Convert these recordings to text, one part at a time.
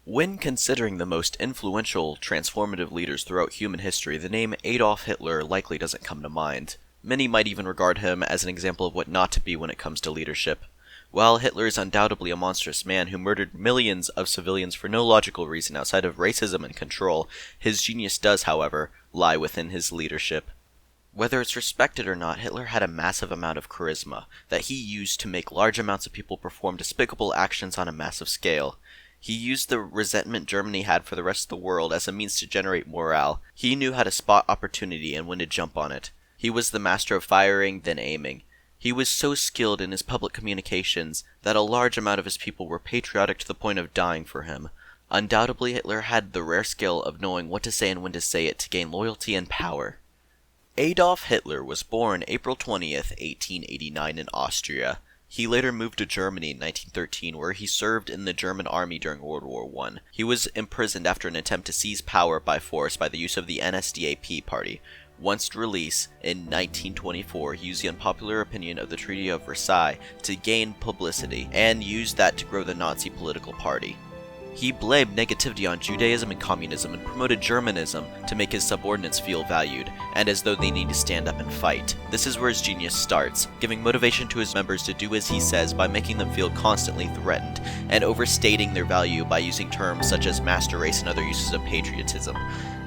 When considering the most influential transformative leaders throughout human history, the name Adolf Hitler likely doesn't come to mind. Many might even regard him as an example of what not to be when it comes to leadership. While Hitler is undoubtedly a monstrous man who murdered millions of civilians for no logical reason outside of racism and control, his genius does, however, lie within his leadership. Whether it's respected or not, Hitler had a massive amount of charisma that he used to make large amounts of people perform despicable actions on a massive scale. He used the resentment Germany had for the rest of the world as a means to generate morale. He knew how to spot opportunity and when to jump on it. He was the master of firing, then aiming. He was so skilled in his public communications that a large amount of his people were patriotic to the point of dying for him. Undoubtedly, Hitler had the rare skill of knowing what to say and when to say it to gain loyalty and power. Adolf Hitler was born April 20th, 1889 in Austria. He later moved to Germany in 1913, where he served in the German army during World War I. He was imprisoned after an attempt to seize power by force by the use of the NSDAP party. Once released in 1924, he used the unpopular opinion of the Treaty of Versailles to gain publicity, and used that to grow the Nazi political party. He blamed negativity on Judaism and communism and promoted Germanism to make his subordinates feel valued, and as though they need to stand up and fight. This is where his genius starts, giving motivation to his members to do as he says by making them feel constantly threatened, and overstating their value by using terms such as master race and other uses of patriotism.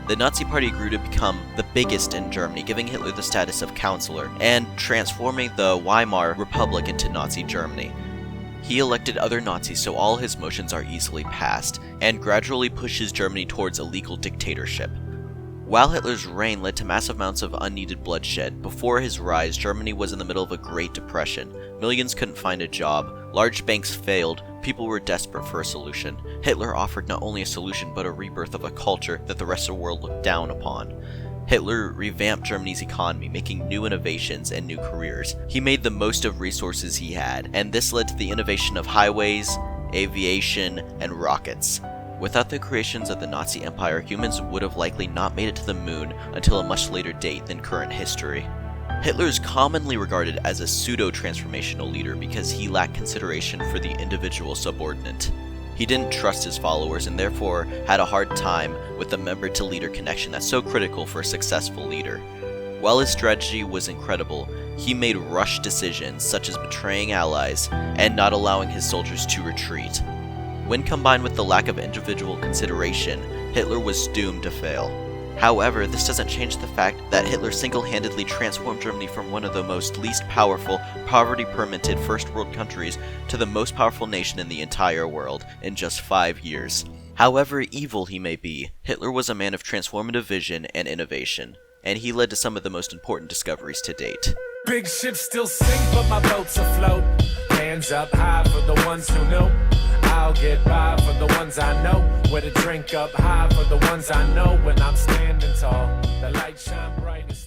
The Nazi Party grew to become the biggest in Germany, giving Hitler the status of counselor, and transforming the Weimar Republic into Nazi Germany. He elected other Nazis so all his motions are easily passed, and gradually pushes Germany towards a legal dictatorship. While Hitler's reign led to massive amounts of unneeded bloodshed, before his rise, Germany was in the middle of a Great Depression. Millions couldn't find a job, large banks failed, people were desperate for a solution. Hitler offered not only a solution, but a rebirth of a culture that the rest of the world looked down upon. Hitler revamped Germany's economy, making new innovations and new careers. He made the most of resources he had, and this led to the innovation of highways, aviation, and rockets. Without the creations of the Nazi Empire, humans would have likely not made it to the moon until a much later date than current history. Hitler is commonly regarded as a pseudo-transformational leader because he lacked consideration for the individual subordinate. He didn't trust his followers and therefore had a hard time with the member-to-leader connection that's so critical for a successful leader. While his strategy was incredible, he made rushed decisions such as betraying allies and not allowing his soldiers to retreat. When combined with the lack of individual consideration, Hitler was doomed to fail. However, this doesn't change the fact that Hitler single-handedly transformed Germany from one of the least powerful, poverty-permitted first world countries to the most powerful nation in the entire world in just 5 years. However evil he may be, Hitler was a man of transformative vision and innovation, and he led to some of the most important discoveries to date. Big ships still sink, but my boat's afloat. Hands up high for the ones who know. I'll get by for the ones I know. Where to drink up high for the ones I know. When I'm standing tall, the light shine bright.